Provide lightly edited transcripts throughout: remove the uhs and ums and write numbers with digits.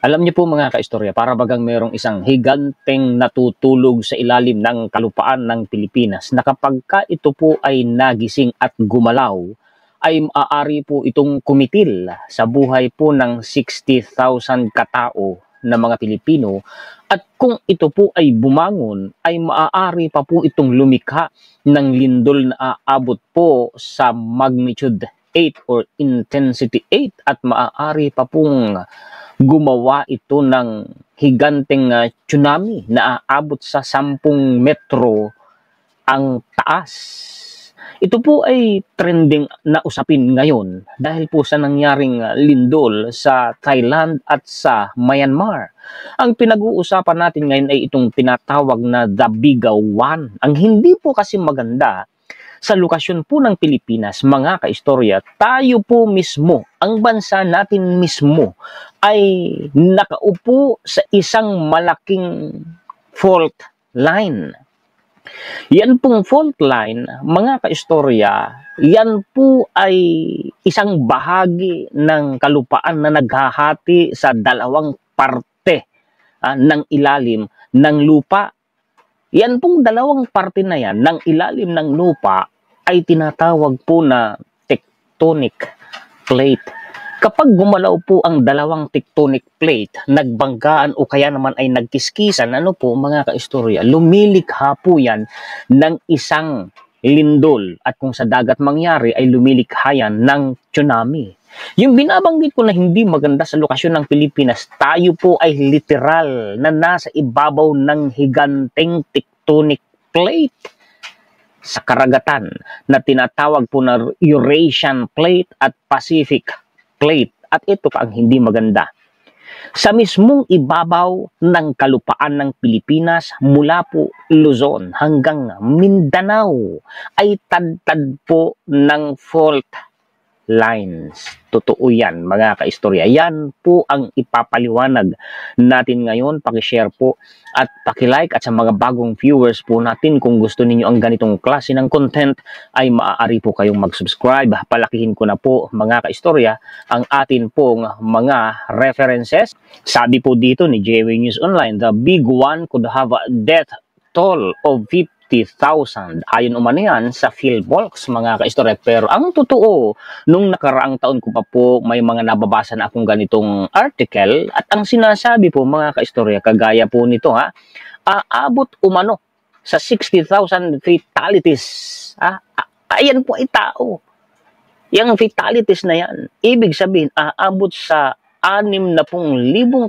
Alam niyo po mga kaistorya, para bagang merong isang higanteng natutulog sa ilalim ng kalupaan ng Pilipinas na kapag ka ito po ay nagising at gumalaw, ay maaari po itong kumitil sa buhay po ng 60,000 katao na mga Pilipino, at kung ito po ay bumangon, ay maaari pa po itong lumikha ng lindol na aabot po sa magnitude 8 or intensity 8, at maaari pa pong gumawa ito ng higanteng tsunami na aabot sa 10 metro ang taas. Ito po ay trending na usapin ngayon dahil po sa nangyaring lindol sa Thailand at sa Myanmar. Ang pinag-uusapan natin ngayon ay itong tinatawag na The Bigaw 1. Ang hindi po kasi maganda sa lokasyon po ng Pilipinas, mga kaistorya, tayo po mismo, ang bansa natin mismo, ay nakaupo sa isang malaking fault line. Yan pong fault line, mga kaistorya, yan po ay isang bahagi ng kalupaan na naghahati sa dalawang parte ng ilalim ng lupa. Yan pong dalawang parte na yan ng ilalim ng lupa ay tinatawag po na tectonic plate. Kapag gumalaw po ang dalawang tectonic plate, nagbanggaan o kaya naman ay nagkiskisan, ano po mga kaistorya, lumilikha po yan ng isang lindol. At kung sa dagat mangyari ay lumilikha yan ng tsunami. Yung binabanggit ko na hindi maganda sa lokasyon ng Pilipinas, tayo po ay literal na nasa ibabaw ng higanteng tectonic plate sa karagatan na tinatawag po na Eurasian plate at Pacific plate. At ito pa ang hindi maganda. Sa mismong ibabaw ng kalupaan ng Pilipinas, mula po Luzon hanggang Mindanao, ay tad-tad po ng fault lines. Totoo yan, mga kaistorya. Yan po ang ipapaliwanag natin ngayon. Pakishare po at pakilike, at sa mga bagong viewers po natin, kung gusto ninyo ang ganitong klase ng content, ay maaari po kayong mag-subscribe. Palakihin ko na po, mga kaistorya, ang atin pong mga references. Sabi po dito ni JW News Online, the big one could have a death toll of 50,000. Ayon umano yan sa PhilBolks, mga kaistorya. Pero ang totoo, nung nakaraang taon ko pa po, may mga nababasa na akong ganitong article, at ang sinasabi po, mga kaistorya, kagaya po nito aabot umano sa 60,000 fatalities. Ayan po ay tao. Yung fatalities na yan, ibig sabihin, aabot sa 60,000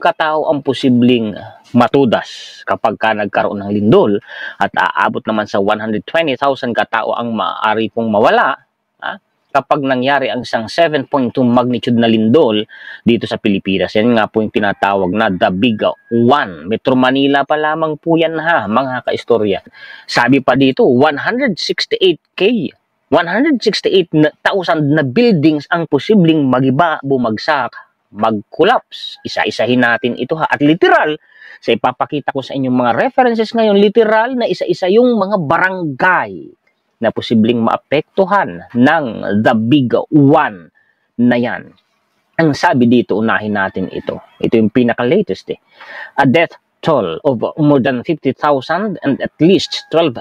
katao ang posibleng matudas kapag ka nagkaroon ng lindol, at aabot naman sa 120,000 katao ang maaari pong mawala kapag nangyari ang isang 7.2 magnitude na lindol dito sa Pilipinas. Yan nga po yung tinatawag na The Bigaw 1. Metro Manila pa lamang po yan mga kaistorya. Sabi pa dito, 168,000 na buildings ang posibleng magiba, bumagsak, mag-collapse. Isa-isahin natin ito at literal, sa ipapakita ko sa inyong mga references ngayon, literal na isa-isa yung mga barangay na posibleng maapektuhan ng The Bigaw 1 na yan. Ang sabi dito, unahin natin ito. Ito yung pinaka-latest A death toll of more than 50,000 and at least 12%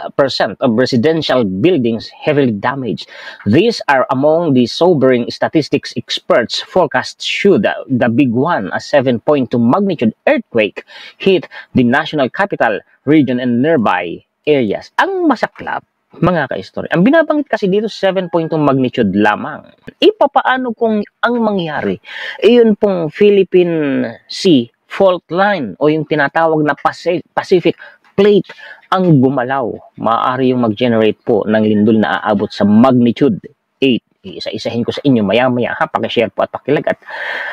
of residential buildings heavily damaged. These are among the sobering statistics experts forecast should the big one, a 7.2 magnitude earthquake, hit the national capital region and nearby areas. Ang masaklap, mga kaistorya, ang binabanggit kasi dito 7.2 magnitude lamang. Papaano kung ang mangyari, iyon pong Philippine Sea fault line o yung tinatawag na Pacific plate ang gumalaw, maaari yung mag-generate po ng lindol na aabot sa magnitude 8. Isa-isahin ko sa inyo maya-maya, pakishare po at pakilike. At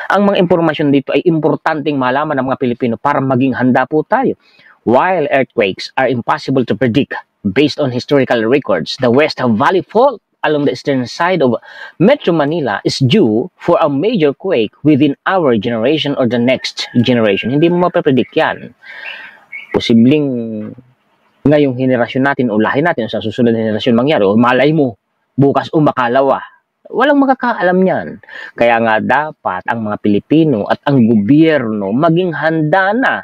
ang mga impormasyon dito ay importanteng malaman ng mga Pilipino para maging handa po tayo. While earthquakes are impossible to predict based on historical records, the West Valley Fault along the eastern side of Metro Manila is due for a major quake within our generation or the next generation. Hindi mo mapapredict yan. Posibleng ngayong henerasyon natin o lahi natin sa susunod na henerasyon mangyari, o malay mo, bukas o makalawa, Walang makakaalam niyan. Kaya nga dapat ang mga Pilipino at ang gobyerno maging handa na.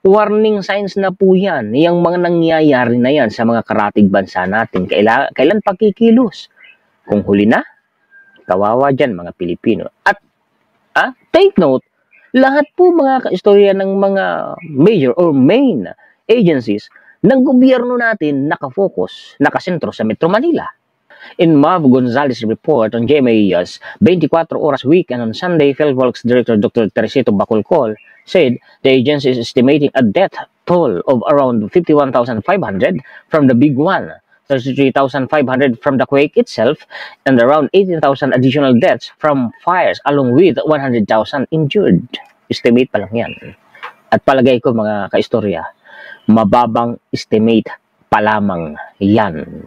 Warning signs na po yan. Yung mga nangyayari na yan sa mga karatig bansa natin. Kailan pakikilos? Kung huli na, kawawa dyan mga Pilipino. At take note, lahat po mga kaistorya ng mga major or main agencies ng gobyerno natin nakasentro sa Metro Manila. In Mav Gonzalez report on GMA's 24 Oras Weekend on Sunday, PhilVolks Director Dr. Teresito Bacolcol said the agency is estimating a death toll of around 51,500 from the big one, 33,500 from the quake itself, and around 18,000 additional deaths from fires along with 100,000 injured. Estimate pa lang yan. At palagay ko mga kaistorya, mababang estimate pa lamang yan.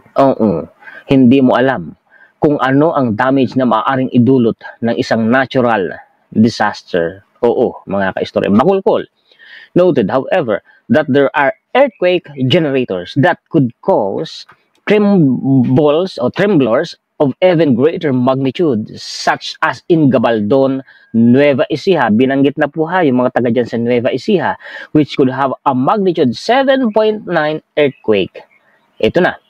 Hindi mo alam kung ano ang damage na maaaring idulot ng isang natural disaster. Oo, mga kaistorya. Bacolcol noted, however, that there are earthquake generators that could cause tremblors of even greater magnitude, such as in Gabaldon, Nueva Ecija. Binanggit na po yung mga taga dyan sa Nueva Ecija, which could have a magnitude 7.9 earthquake. Ito na,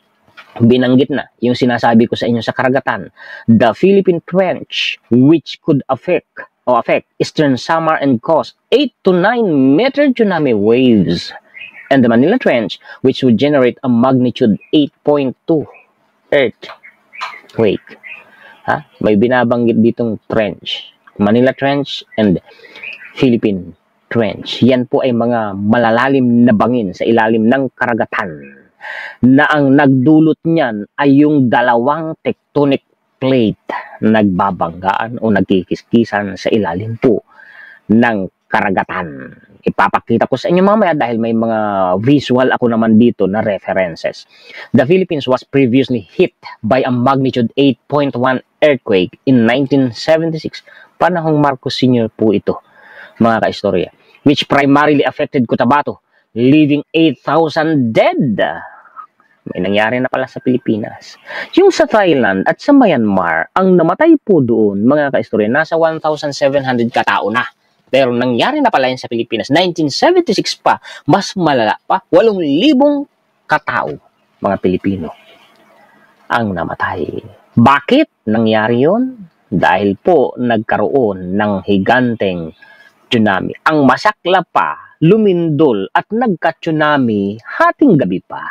binanggit na yung sinasabi ko sa inyo sa karagatan. The Philippine Trench, which could affect Eastern Samar and cause 8 to 9 meter tsunami waves. And the Manila Trench, which would generate a magnitude 8.2 earthquake. May binabanggit ditong trench. Manila Trench and Philippine Trench. Yan po ay mga malalalim na bangin sa ilalim ng karagatan na ang nagdulot niyan ay yung dalawang tectonic plate nagbabanggaan o nagkikiskisan sa ilalim po ng karagatan. Ipapakita ko sa inyo mamaya dahil may mga visual ako naman dito na references. The Philippines was previously hit by a magnitude 8.1 earthquake in 1976. Panahong Marcos Sr. po ito, mga kaistorya, which primarily affected Cotabato, leaving 8,000 dead. May nangyari na pala sa Pilipinas. Yung sa Thailand at sa Myanmar, ang namatay po doon, mga kaistorya, nasa 1,700 katao na. Pero nangyari na pala yan sa Pilipinas. 1976 pa, mas malala pa, 8,000 katao, mga Pilipino, ang namatay. Bakit nangyari yon? Dahil po nagkaroon ng higanteng tsunami. Ang masakla pa, lumindol at nagka-tsunami hating gabi pa.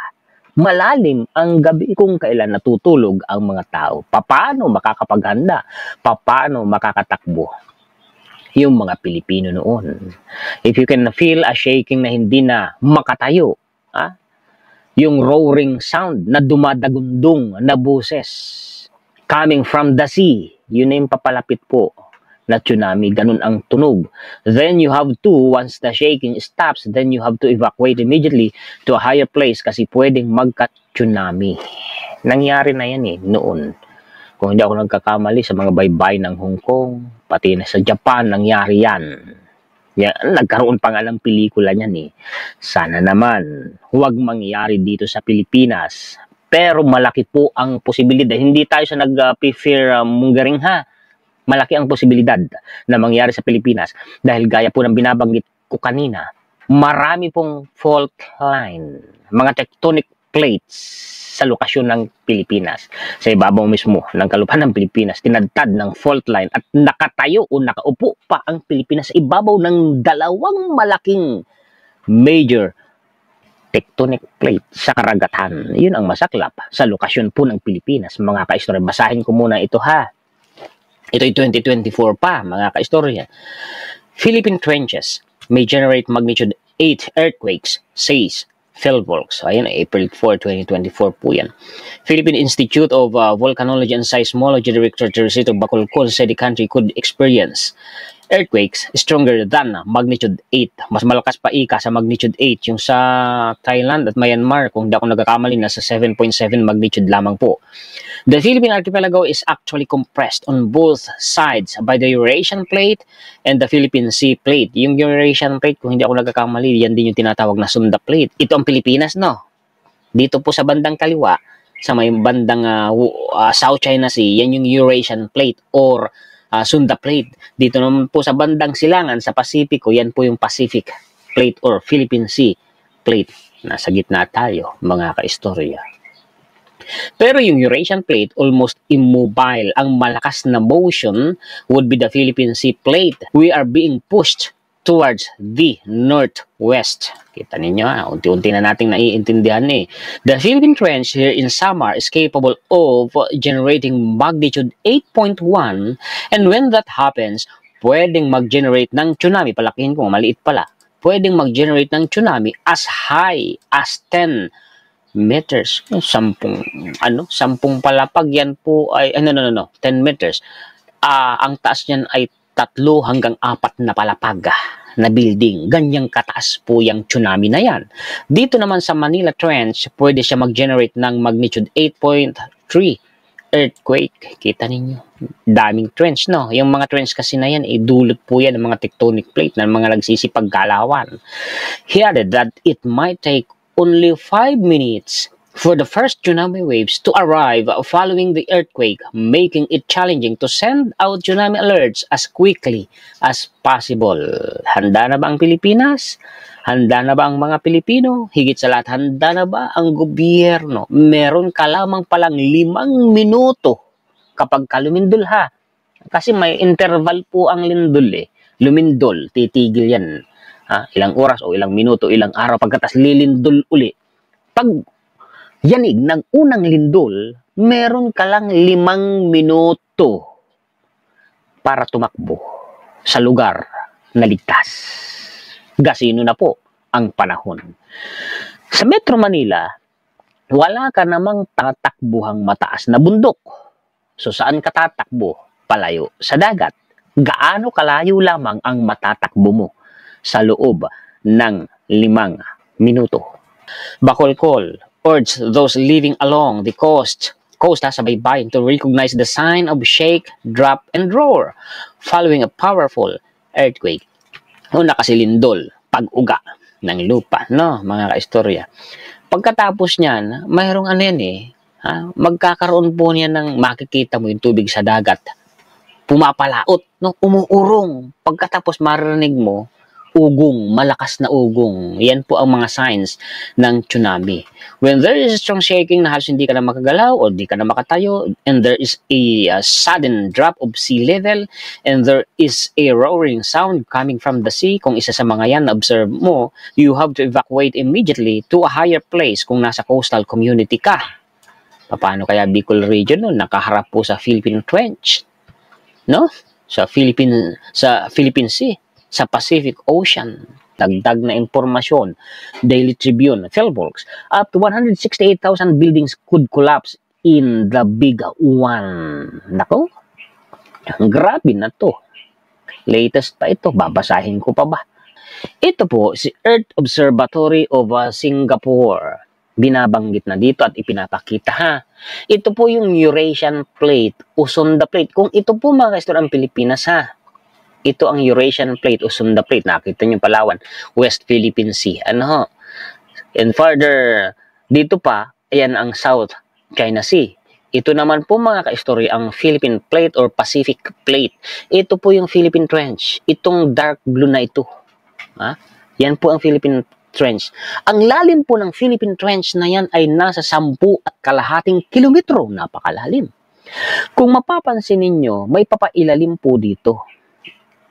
Malalim ang gabi kung kailan natutulog ang mga tao. Paano makakapaghanda? Paano makakatakbo yung mga Pilipino noon? If you can feel a shaking na hindi na makatayo, yung roaring sound na dumadagundong na boses coming from the sea, yun na yung papalapit po na tsunami, ganun ang tunog. Then you have to, once the shaking stops, then you have to evacuate immediately to a higher place kasi pwedeng magka-tsunami. Nangyari na yan noon. Kung hindi ako nagkakamali sa mga baybay ng Hong Kong, pati na sa Japan, nangyari yan. Nagkaroon pa nga ng pelikula niyan Sana naman, huwag mangyari dito sa Pilipinas. Pero malaki po ang posibilidad. Hindi tayo sa nag-fear mongering Malaki ang posibilidad na mangyari sa Pilipinas. Dahil gaya po ng binabanggit ko kanina, marami pong fault line, mga tectonic plates sa lokasyon ng Pilipinas. Sa ibabaw mismo ng kalupaan ng Pilipinas, tinadtad ng fault line at nakatayo o nakaupo pa ang Pilipinas sa ibabaw ng dalawang malaking major tectonic plate sa karagatan. Yun ang masaklap sa lokasyon po ng Pilipinas. Mga kaistorya, basahin ko muna ito Ito'y 2024 pa, mga kaistorya. Philippine trenches may generate magnitude 8 earthquakes, says PhilVolks. Ayan, April 4, 2024 po yan. Philippine Institute of Volcanology and Seismology Director Teresito Bacolcol said the country could experience earthquakes stronger than magnitude 8. Mas malakas pa sa magnitude 8. Yung sa Thailand at Myanmar, kung hindi ako nagkakamali, nasa 7.7 magnitude lamang po. The Philippine archipelago is actually compressed on both sides by the Eurasian plate and the Philippine Sea plate. Yung Eurasian plate, kung hindi ako nagkakamali, yan din yung tinatawag na Sunda plate. Ito ang Pilipinas, no? Dito po sa bandang kaliwa, sa may bandang South China Sea, yan yung Eurasian Plate or Sunda Plate. Dito naman po sa bandang silangan sa Pasipiko, yan po yung Pacific Plate or Philippine Sea Plate. Nasa gitna tayo, mga kaistorya. Pero yung Eurasian Plate, almost immobile. Ang malakas na motion would be the Philippine Sea Plate. We are being pushed towards the northwest. Kita ninyo, unti-unti na nating naiintindihan eh. The Philippine Trench here in Samar is capable of generating magnitude 8.1, and when that happens, pwedeng mag-generate ng tsunami. Palakihin ko, maliit pala. Pwedeng mag-generate ng tsunami as high as 10 meters. 10 palapag yan po ay, 10 meters. Ang taas niyan ay 3 hanggang 4 na palapag na building. Ganyang kataas po yung tsunami na yan. Dito naman sa Manila Trench, pwede siya mag-generate ng magnitude 8.3 earthquake. Kita ninyo. Daming trench, no? Yung mga trench kasi na yan, dulot po yan ng mga tectonic plate ng mga nagsisipag-galawan. He added that it might take only 5 minutes for the first tsunami waves to arrive following the earthquake, making it challenging to send out tsunami alerts as quickly as possible. Handa na ba ang Pilipinas? Handa na ba ang mga Pilipino? Higit sa lahat, handa na ba ang gobyerno? Meron ka lamang palang 5 minuto kapag ka lumindol ha. Kasi may interval po ang lindol eh. Lumindol, titigil yan. Ilang oras o ilang minuto, ilang araw, pagkatas lilindol uli. Pag yanig ng unang lindol, meron ka lang 5 minuto para tumakbo sa lugar na ligtas. Gasino na po ang panahon. Sa Metro Manila, wala ka namang tatakbuhang mataas na bundok. So saan ka tatakbo? Palayo sa dagat. Gaano kalayo lamang ang matatakbo mo sa loob ng 5 minuto? Bacolcol urged those living along the coast sa baybayin to recognize the sign of shake, drop, and roar following a powerful earthquake. Una kasi lindol, pag-uga ng lupa, no, mga kaistorya. Pagkatapos niyan, mayroong magkakaroon po niya ng makikita mo yung tubig sa dagat. Pumapalaot, no, umuurong. Pagkatapos maririnig mo, ugong, malakas na ugong. Yan po ang mga signs ng tsunami. When there is a strong shaking na halos hindi ka na makagalaw o hindi ka na makatayo, and there is a sudden drop of sea level, and there is a roaring sound coming from the sea, kung isa sa mga yan na observe mo, you have to evacuate immediately to a higher place kung nasa coastal community ka. Paano kaya Bicol region no? Nakaharap po sa Philippine Trench, no? Sa Philippine Sea, sa Pacific Ocean. Dagdag na impormasyon. Daily Tribune, Philbolgs, up to 168,000 buildings could collapse in the Big One. Nako, grabe na to. Latest pa ito, babasahin ko pa ba? Ito po, si Earth Observatory of Singapore. Binabanggit na dito at ipinapakita ha. Ito po yung Eurasian Plate, Sunda Plate. Kung ito po mga kaistorya ang Pilipinas ha. Ito ang Eurasian Plate o Sunda Plate. Nakita nyo Palawan, West Philippine Sea. And further, dito pa, ayan ang South China Sea. Ito naman po mga kaistorya ang Philippine Plate or Pacific Plate. Ito po yung Philippine Trench. Itong dark blue na ito. Yan po ang Philippine Trench. Ang lalim po ng Philippine Trench na yan ay nasa 10.5 kilometro. Napakalalim. Kung mapapansin ninyo, may papailalim po dito.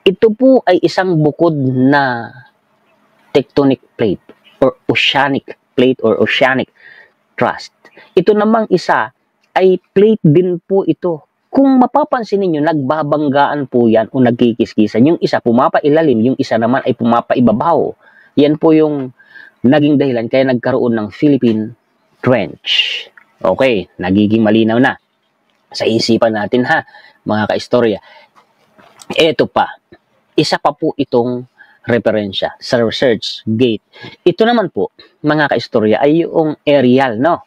Ito po ay isang bukod na tectonic plate or oceanic plate or oceanic crust. Ito namang isa ay plate din po ito. Kung mapapansin niyo nagbabanggaan po yan o nagkikiskisan. Yung isa pumapailalim, yung isa naman ay pumapaibabaw. Yan po yung naging dahilan kaya nagkaroon ng Philippine Trench. Okay, nagiging malinaw na sa isipan natin ha, mga kaistorya. Ito pa. Isa pa po itong referensya sa ResearchGate. Ito naman po, mga kaistorya, ay yung aerial, no?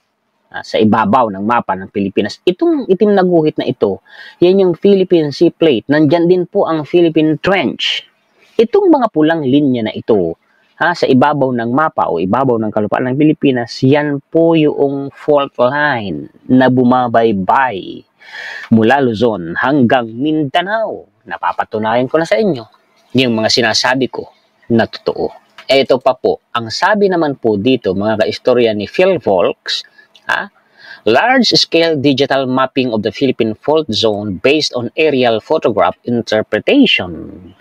Sa ibabaw ng mapa ng Pilipinas. Itong itim na guhit na ito, yan yung Philippine Sea Plate. Nandyan din po ang Philippine Trench. Itong mga pulang linya na ito, sa ibabaw ng mapa o ibabaw ng kalupaan ng Pilipinas, yan po yung fault line na bumabaybay mula Luzon hanggang Mindanao. Napapatunayan ko na sa inyo yung mga sinasabi ko na totoo. Ito pa po, ang sabi naman po dito mga kaistorya ni Phil Volks, large-scale digital mapping of the Philippine fault zone based on aerial photograph interpretation.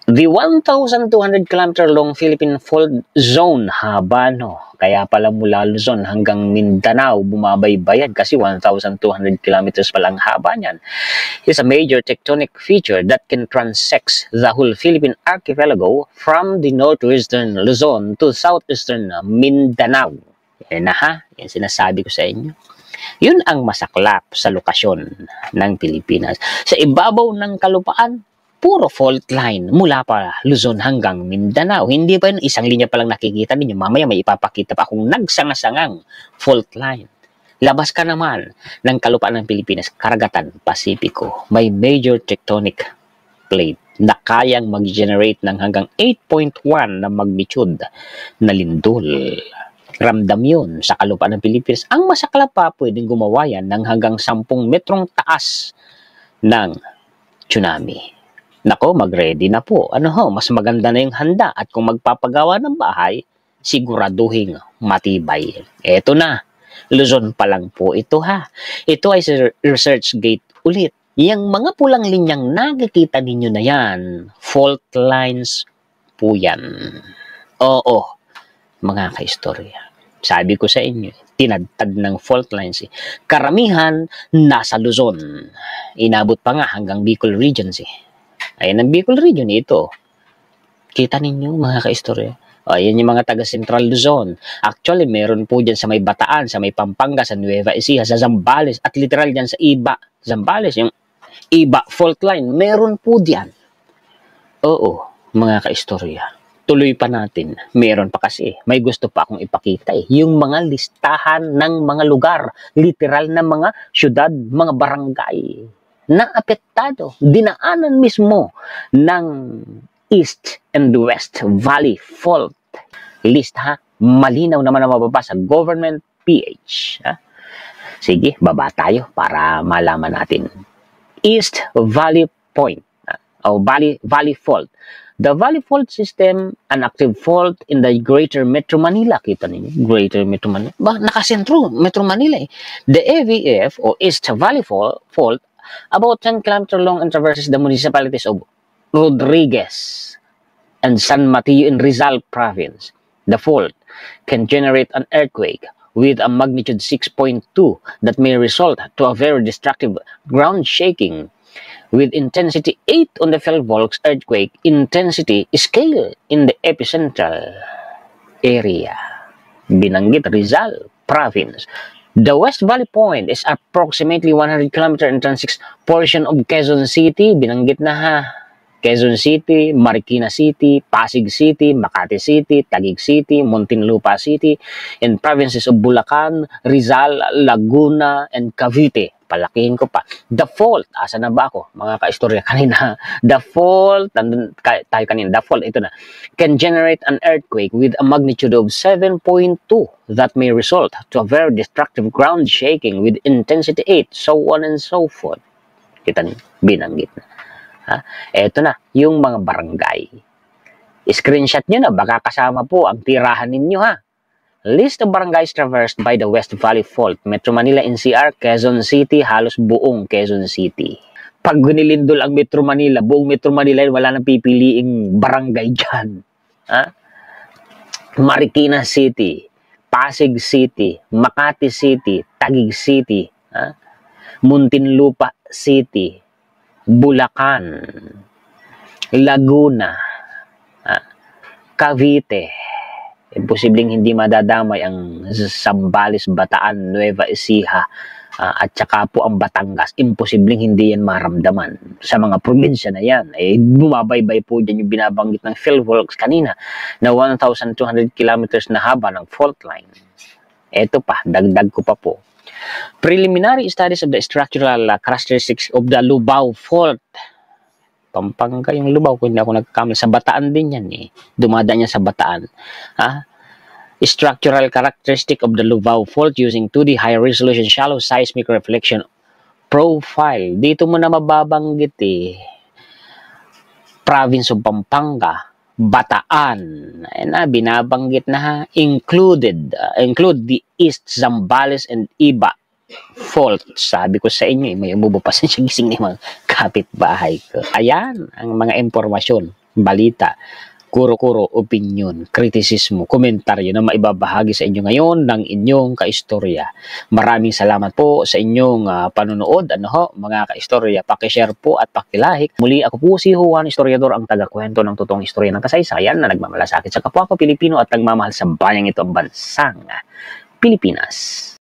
The 1,200 km long Philippine fault zone, haba no, kaya pala mula Luzon hanggang Mindanao bumabaybayan kasi 1,200 kilometers palang haba niyan, is a major tectonic feature that can transect the whole Philippine archipelago from the northwestern Luzon to southeastern Mindanao. Yan na yan sinasabi ko sa inyo. Yun ang masaklap sa lokasyon ng Pilipinas. Sa ibabaw ng kalupaan, puro fault line mula pa Luzon hanggang Mindanao. Hindi pa yun, isang linya pa lang nakikita ninyo. Mamaya may ipapakita pa akong nagsangasangang fault line. Labas ka naman ng kalupaan ng Pilipinas, karagatan, Pasipiko. May major tectonic plate na kayang mag-generate ng hanggang 8.1 na magnitude na lindol. Ramdam yun sa kalupaan ng Pilipinas. Ang masaklap pa, pwedeng gumawa yan ng hanggang 10 metrong taas ng tsunami. Nako, mag-ready na po. Mas maganda na yung handa. At kung magpapagawa ng bahay, siguraduhin matibay. Eto na. Luzon pa lang po ito Ito ay research gate ulit. Yang mga pulang linyang nakikita ninyo na yan, fault lines po yan. Oo, mga kaistorya. Sabi ko sa inyo, tinadtad ng fault lines. Karamihan nasa Luzon. Inabot pa nga hanggang Bicol region. Ayan ang Bicol region ito. Kita ninyo mga kaistorya. Ayan yung mga taga Central Luzon. Actually, meron po dyan sa may Bataan, sa may Pampanga, sa Nueva Ecija, sa Zambales, at literal dyan sa Iba. Zambales, yung Iba fault line, meron po dyan. Oo, mga kaistorya. Tuloy pa natin. Meron pa kasi. May gusto pa akong ipakita Yung mga listahan ng mga lugar. Literal na mga syudad, mga barangay na apektado. Dinaanan mismo ng East and West Valley Fault list Malinaw naman na mababasa. Government PH. Sige, baba tayo para malaman natin. East Valley Point. Valley Fault. The Valley Fault System, an active fault in the Greater Metro Manila. Kita ninyo, Greater Metro Manila. Nakasentro, Metro Manila The AVF, o East Valley Fault, about 10 km long and traverses the municipalities of Rodriguez and San Mateo in Rizal Province. The fault can generate an earthquake with a magnitude 6.2 that may result to a very destructive ground shaking with intensity 8 on the Phil-Volks earthquake intensity scale in the epicentral area. Binanggit Rizal Province. The West Valley Point is approximately 100 km and transects portion of Quezon City. Binanggit na Quezon City, Marikina City, Pasig City, Makati City, Taguig City, Muntinlupa City, and provinces of Bulacan, Rizal, Laguna, and Cavite. Palakihin ko pa. The fault, asa na ba ako? Mga kaistorya kanina. The fault, tayo kanina, the fault, ito na, can generate an earthquake with a magnitude of 7.2 that may result to a very destructive ground shaking with intensity 8, so on and so forth. Kita niyo, binanggit na. Eto na, yung mga barangay. Screenshot nyo na, baka kasama po ang tirahan ninyo List of barangays traversed by the West Valley Fault, Metro Manila NCR, Quezon City, halos buong Quezon City. Pag ginilindol ang Metro Manila, buong Metro Manila, wala nang pipiliing barangay dyan. Marikina City, Pasig City, Makati City, Taguig City, Muntinlupa City, Bulacan, Laguna, Cavite, imposibleng hindi madadamay ang Zambales, Bataan, Nueva Ecija, at saka po ang Batangas. Imposibleng hindi yan maramdaman. Sa mga probinsya na yan, bumabaybay po dyan yung binabanggit ng Phil-Volks kanina na 1,200 kilometers na haba ng fault line. Eto pa, dagdag ko pa po. Preliminary studies of the structural characteristics of the Lubao Fault Pampanga yung Lubao, kung hindi ako nagkamali. Sa Bataan din yan eh. Dumadaan yan sa Bataan. Structural characteristic of the Lubao Fault using 2D high-resolution shallow seismic reflection profile. Dito mo na mababanggit eh. Province of Pampanga, Bataan, binabanggit na ha, include the East Zambales and Iba Fault. Sabi ko sa inyo, may umubupasan siya gising ni mga kapitbahay ko. Ayan, ang mga impormasyon, balita, kuro-kuro, opinion, kritisismo, komentaryo na maibabahagi sa inyo ngayon ng inyong kaistorya. Maraming salamat po sa inyong panonood, mga kaistorya. Pakishare po at pakilahik. Muli, ako po si Juan Historiador, ang tagakwento ng totoong istorya ng kasaysayan na nagmamalasakit sa kapwa ko Pilipino at nagmamahal sa bayang ito, ang bansang Pilipinas.